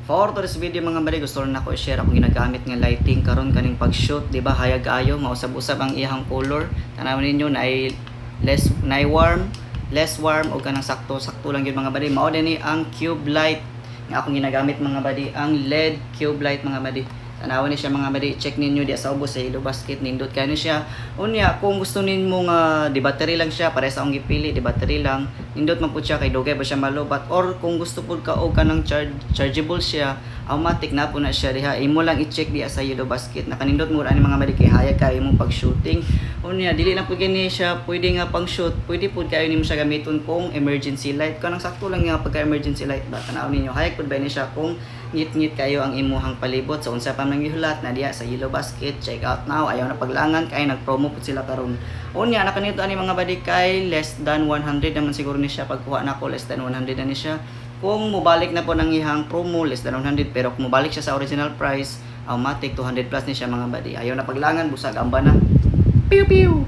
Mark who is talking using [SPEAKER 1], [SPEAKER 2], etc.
[SPEAKER 1] For today's video mga bali, gusto rin ako i-share akong ginagamit nga lighting karon kaning pag-shoot, di ba? Hayag ayo, mausab-usab ang iyang color. Tanawon ninyo na ay warm, less warm o kanang sakto-sakto lang gyud mga bali. Mao din ni ang cube light nga akong ginagamit mga bali, ang LED cube light mga bali. Tanawon ni siya mga bali, check ninyo di sa ubos sa Yellow Basket, nindot kayo siya. Unya kung gusto ninyo nga di battery lang siya, para sa akong gipili di battery lang, nindot man pud siya kay dugay ba siya malobat, or kung gusto pud ka og kanang chargeable siya, automatic na po na siya diha. Imo lang i-check diha sa Yellow Basket na kanindot mo ani mga bali kay hayag kay imong pag-shooting. Unya dili lang pud gani siya pwede nga pang shoot, pwede pud kayo nimo siya gamiton kung emergency light, kanang sakto lang nga pagka emergency light ba. Tanaw ninyo hayag pud ba ni siya kung ngit-ngit kayo ang imuhang palibot. So unsa pa man gihulat na diha sa Yellow Basket, check out now. Ayaw na paglangan kay nag-promo pud sila karon. Unya na kanito ani mga badi kay less than 100 naman siguro ni siya pagkuha nako, less than 100 na ni siya. Kung mubalik na po ng ihang promo less than 100, pero kung mubalik siya sa original price, automatic 200 plus ni siya mga badi. Ayaw na paglangan, busag amba na. Pew pew.